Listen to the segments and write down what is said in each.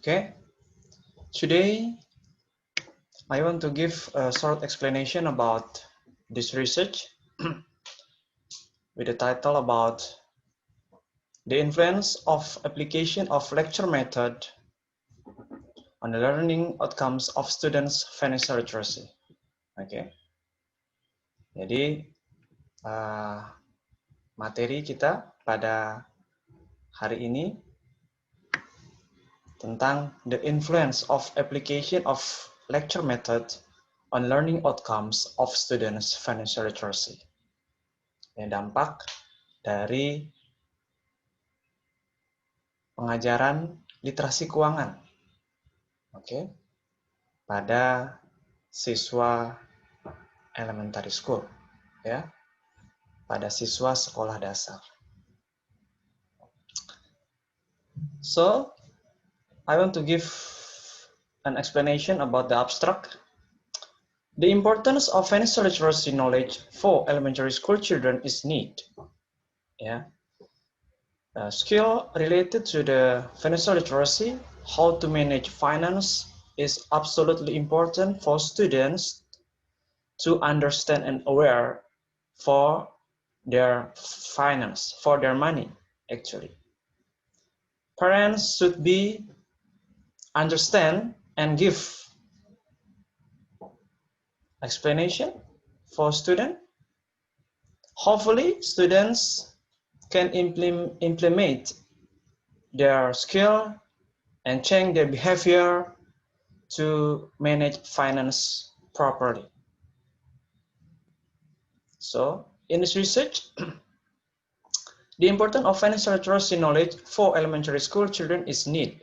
Okay, today I want to give a short explanation about this research with the title about the influence of application of lecture method on the learning outcomes of students financial literacy. Oke, jadi materi kita pada hari ini tentang the influence of application of lecture method on learning outcomes of students financial literacy. Dampak dari pengajaran literasi keuangan, pada siswa elementary school, ya, pada siswa sekolah dasar. So, I want to give an explanation about the abstract. The importance of financial literacy knowledge for elementary school children is need. Yeah. Skill related to the financial literacy, how to manage finance, is absolutely important for students to understand and aware for their finance, for their money, actually. Parents should be understand and give explanation for student. Hopefully, students can implement their skill and change their behavior to manage finance properly. So, in this research, the importance of financial literacy knowledge for elementary school children is need,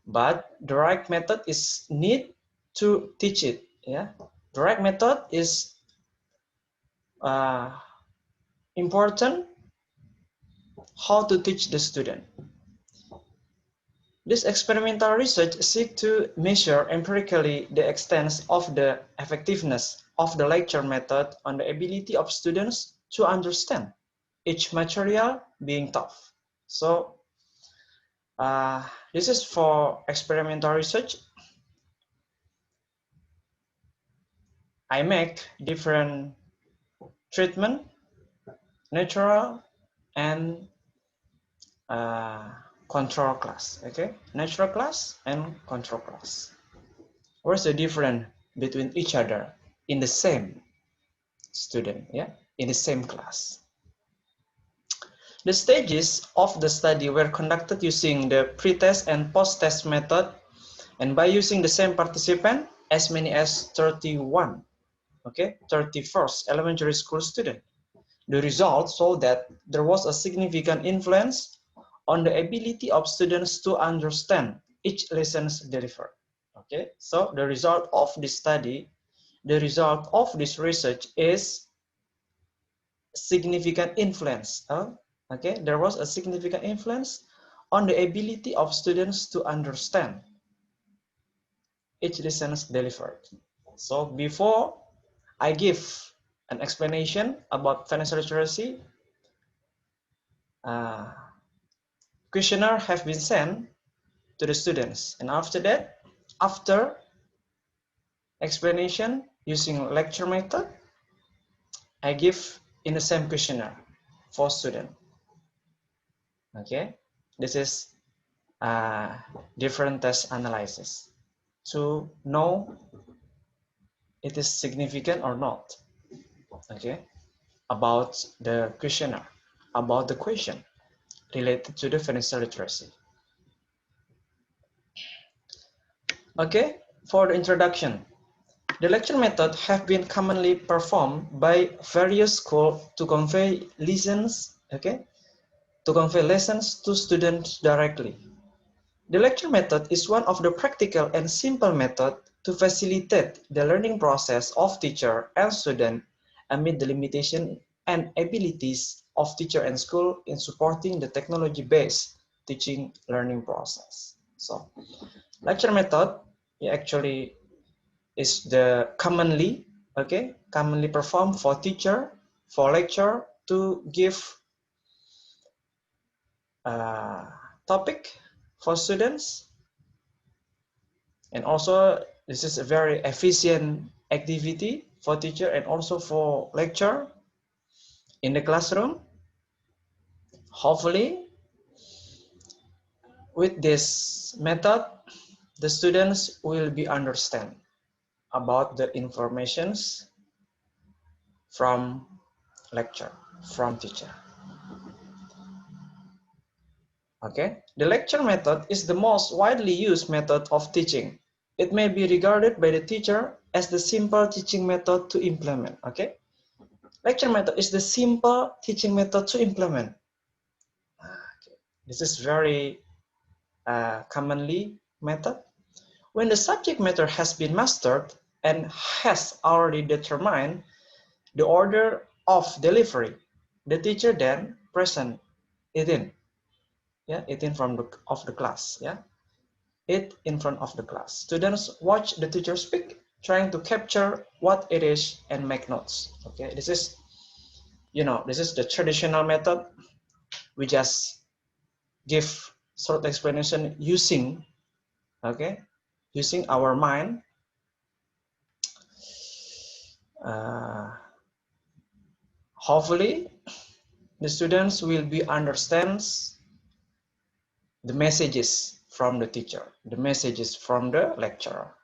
but the right method is need to teach it. Yeah, the right method is important how to teach the student. This experimental research seeks to measure empirically the extent of the effectiveness of the lecture method on the ability of students to understand each material being taught. So, this is for experimental research. I make different treatment, natural and control class. Okay, natural class and control class. What's the difference between each other in the same student? Yeah, in the same class. The stages of the study were conducted using the pre-test and post-test method, and by using the same participant, as many as 31. Okay, 31st elementary school student. The results show that there was a significant influence on the ability of students to understand each lessons delivered. Okay, so the result of this study, the result of this research is significant influence. Okay, there was a significant influence on the ability of students to understand each lessons delivered. So before I give an explanation about financial literacy, questionnaire have been sent to the students, and after that, after explanation using lecture method, I give in the same questionnaire for student. Okay, this is different test analysis to know it is significant or not. Okay, about the questionnaire, about the question related to the financial literacy. Okay, for the introduction, the lecture method have been commonly performed by various schools to convey lessons, to students directly. The lecture method is one of the practical and simple methods to facilitate the learning process of teacher and student amid the limitation and abilities of teacher and school in supporting the technology-based teaching learning process. So, lecture method actually is the commonly performed for teacher, for lecture to give topic for students And also, this is a very efficient activity for teacher and also for lecturer in the classroom. Hopefully, with this method, the students will be understand about the informations from lecture, from teacher. Okay, the lecture method is the most widely used method of teaching. It may be regarded by the teacher as the simple teaching method to implement. Okay, lecture method is the simple teaching method to implement. Okay. This is very commonly method. When the subject matter has been mastered and has already determined the order of delivery, the teacher then present it in, it in front of the class, it in front of the class. Students watch the teacher speak, trying to capture what it is and make notes. Okay, this is, this is the traditional method. We just give short explanation using, using our mind. Hopefully, the students will be understands the messages from the teacher, the messages from the lecturer.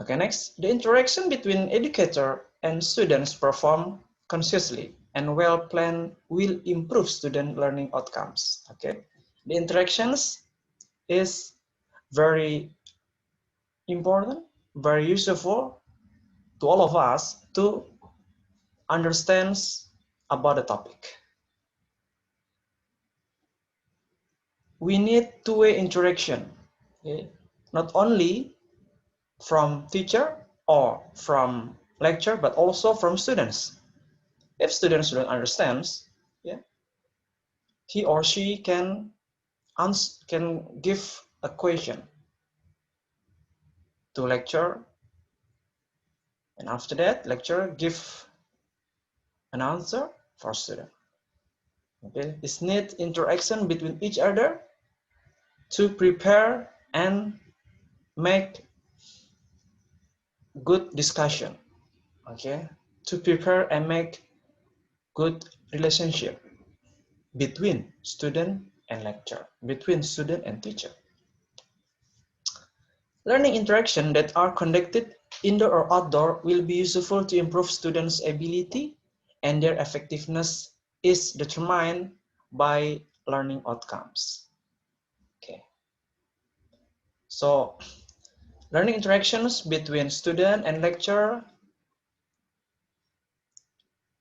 Okay, next, the interaction between educator and students performed consciously and well planned will improve student learning outcomes. Okay, the interactions is very important, very useful to all of us to understand about the topic. We need two-way interaction, okay? Not only from teacher or from lecturer, but also from students. If students don't understand, he or she can give a question to lecturer, and after that, lecturer give an answer for student. Okay, it's need interaction between each other to prepare and make good discussion. Okay, to prepare and make good relationship between student and lecturer, between student and teacher. Learning interaction that are conducted indoor or outdoor will be useful to improve students' ability, and their effectiveness is determined by learning outcomes. Okay. So, learning interactions between student and lecturer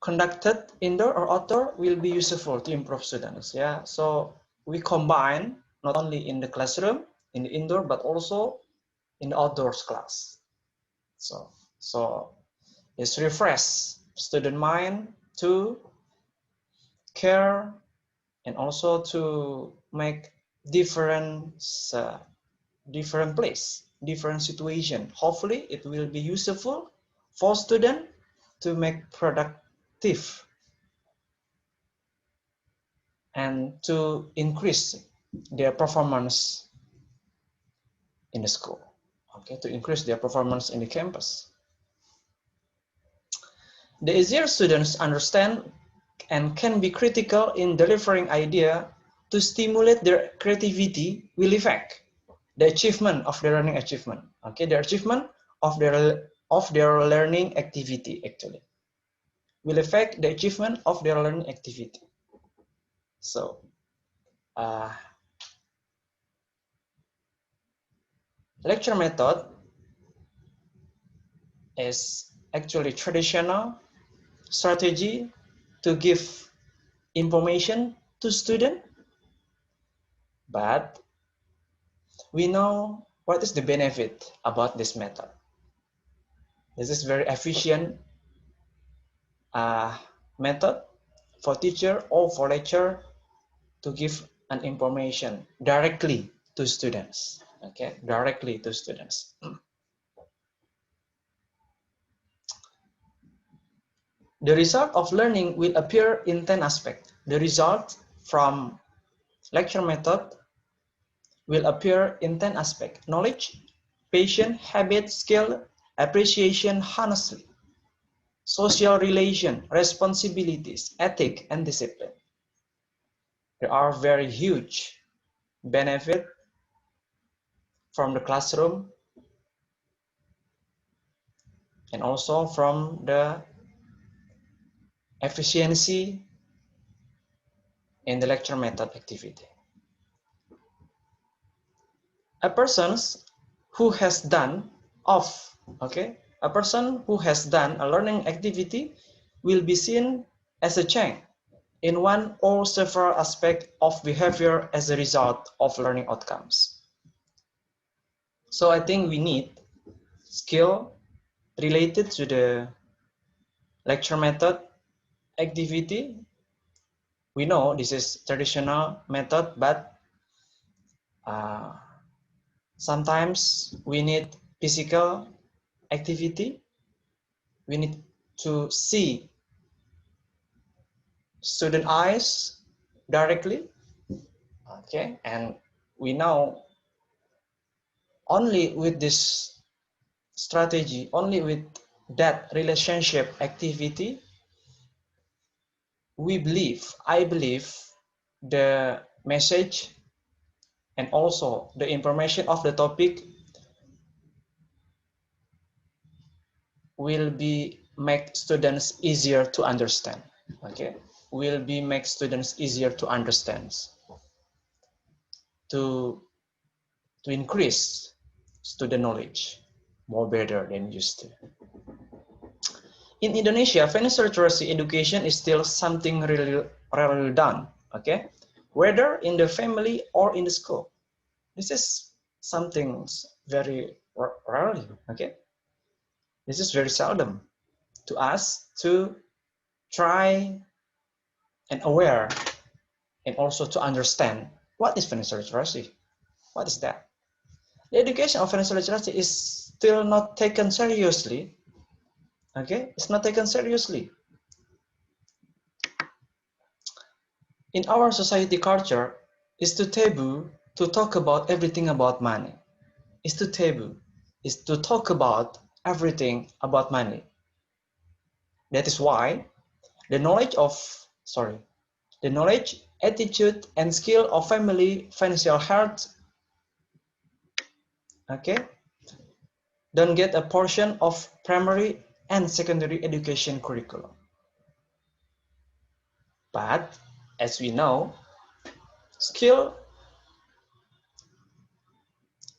conducted indoor or outdoor will be useful to improve students. Yeah. So we combine not only in the classroom, in the indoor, but also in the outdoors class. So it's refresh student mind to care and also to make different different place, different situation. Hopefully it will be useful for student to make productive and to increase their performance in the school. Okay, to increase their performance in the campus. The easier students understand and can be critical in delivering idea to stimulate their creativity will affect the achievement of their learning achievement. Okay, the achievement of their learning activity actually will affect the achievement of their learning activity. So lecture method is actually traditional strategy to give information to student, but we know what is the benefit about this method. This is very efficient method for teacher or for lecturer to give an information directly to students. Okay, directly to students. The result of learning will appear in 10 aspects. The result from lecture method will appear in 10 aspects: knowledge, patience, habit, skill, appreciation, honesty, social relation, responsibilities, ethic, and discipline. There are very huge benefits from the classroom and also from the efficiency in the lecture method activity. A person who has done a person who has done a learning activity will be seen as a change in one or several aspects of behavior as a result of learning outcomes. So I think we need skill related to the lecture method activity. We know this is traditional method, but sometimes we need physical activity. We need to see student eyes directly, okay? And we know only with this strategy, only with that relationship activity, I believe the message and also the information of the topic will be make students easier to understand, okay? Will be make students easier to understand, to increase student knowledge more better than used to. In Indonesia, financial literacy education is still something really rarely done, okay? Whether in the family or in the school. This is something very rarely, okay? This is very seldom to us to try and aware and also to understand what is financial literacy. What is that? The education of financial literacy is still not taken seriously, okay? It's not taken seriously. In our society culture, it's too taboo to talk about everything about money. It's too taboo. It's to talk about everything about money. That is why the the knowledge, attitude, and skill of family financial health, okay, don't get a portion of primary and secondary education curriculum. But as we know, skill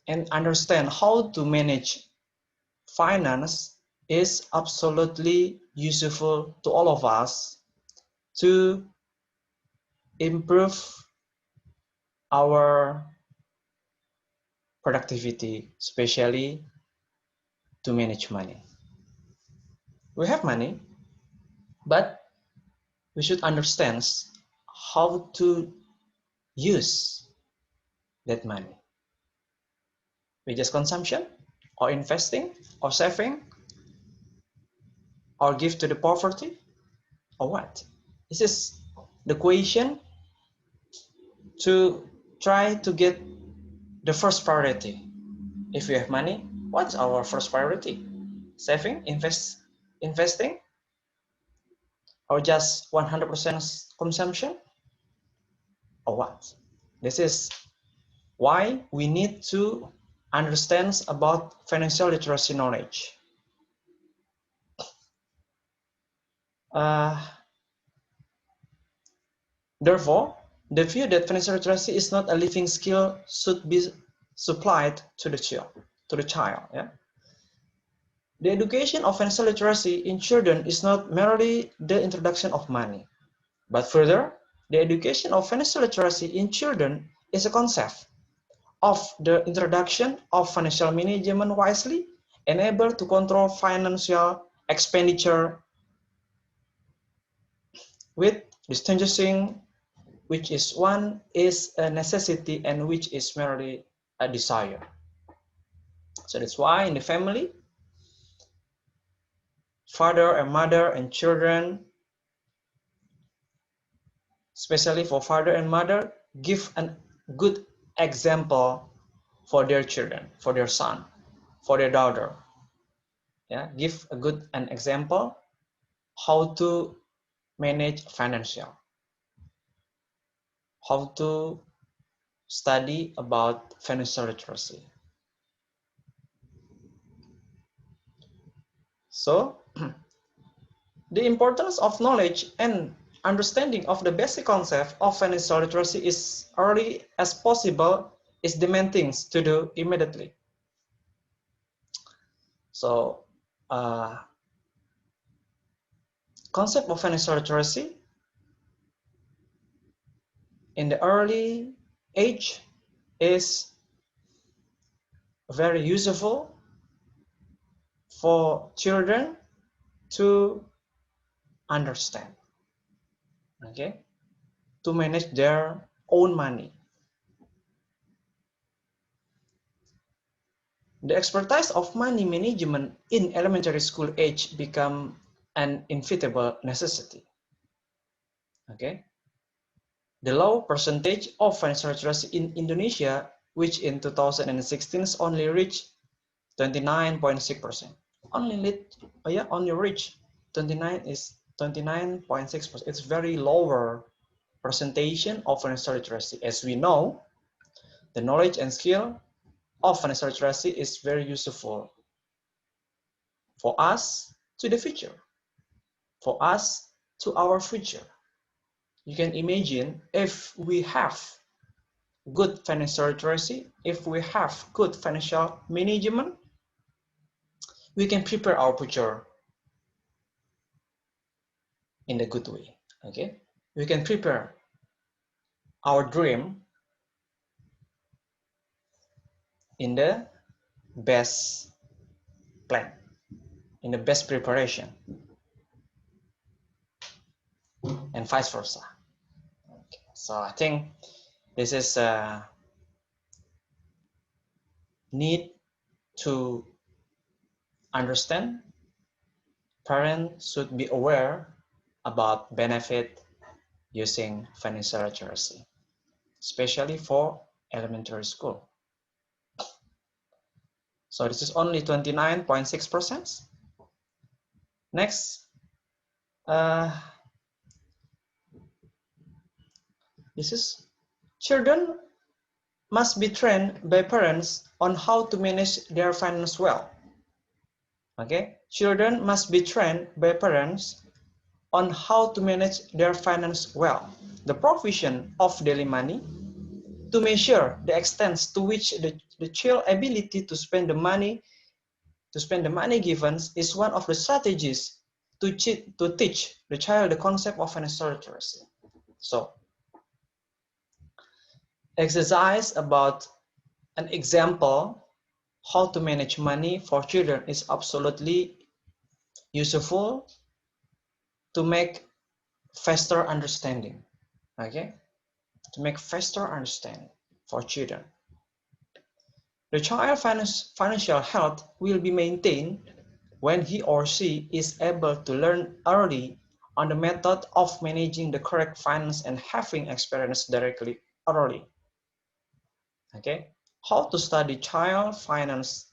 and understand how to manage finance is absolutely useful to all of us to improve our productivity, especially to manage money. We have money, but we should understand how to use that money. We just consumption, or investing, or saving, or give to the poverty, or what? This is the question to try to get the first priority. If we have money, what's our first priority? Saving, investing, or just 100% consumption, or what? This is why we need to understand about financial literacy knowledge. Therefore, the view that financial literacy is not a living skill should be supplied to the child. Yeah? The education of financial literacy in children is not merely the introduction of money, but further, the education of financial literacy in children is a concept of the introduction of financial management wisely, enable to control financial expenditure with distinguishing which is one is a necessity and which is merely a desire. So that's why in the family, father and mother and children, especially for father and mother, give a good example for their children, for their son, for their daughter. Yeah, give a good an example how to manage financial, how to study about financial literacy. So the importance of knowledge and understanding of the basic concept of financial literacy is early as possible is the main things to do immediately. So concept of financial literacy in the early age is very useful for children to understand, okay, to manage their own money. The expertise of money management in elementary school age become an inevitable necessity. Okay, the low percentage of financial literacy in Indonesia, which in 2016 only reached 29.6%. Only reach 29.6%. It's very lower percentage of financial literacy. As we know, the knowledge and skill of financial literacy is very useful for us to the future, for us to our future. You can imagine if we have good financial literacy, if we have good financial management, we can prepare our future in a good way. Okay, we can prepare our dream in the best plan, in the best preparation, and vice versa. Okay. So I think this is a need to understand. Parents should be aware about benefit using financial literacy, especially for elementary school. So this is only 29.6%. Next, this is children must be trained by parents on how to manage their finance well. Okay, children must be trained by parents on how to manage their finance well. The provision of daily money to measure the extent to which the child ability to spend the money given is one of the strategies to teach the child the concept of financial literacy. So exercise about an example how to manage money for children is absolutely useful to make faster understanding, okay? To make faster understanding for children. The child's financial health will be maintained when he or she is able to learn early on the method of managing the correct finance and having experience directly early. Okay, how to study child finance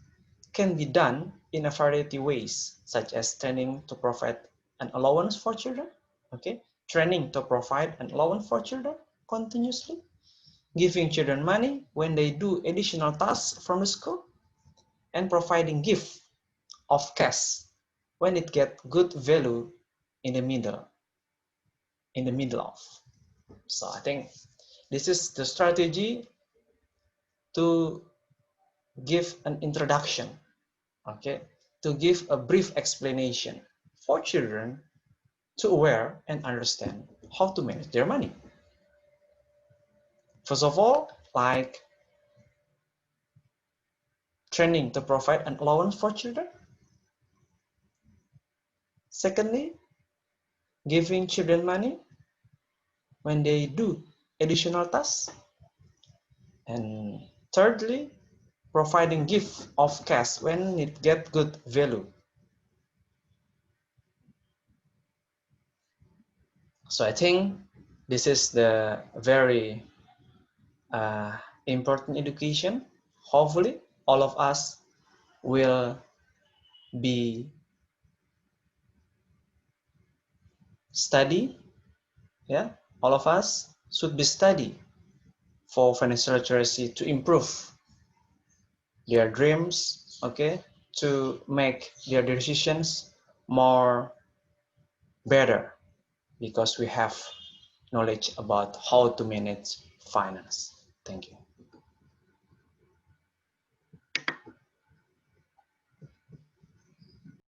can be done in a variety of ways, such as training to provide an allowance for children. Okay, training to provide an allowance for children continuously, giving children money when they do additional tasks from the school, and providing gift of cash when it get good value in the middle of. So I think this is the strategy to give an introduction, okay, to give a brief explanation for children to aware and understand how to manage their money. First of all, like training to provide an allowance for children. Secondly, giving children money when they do additional tasks. And thirdly, providing gift of cash when it get good value. So I think this is the very important education, hopefully all of us will be study, yeah, all of us should be study for financial literacy to improve their dreams, okay, to make their decisions more better because we have knowledge about how to manage finance. Thank you.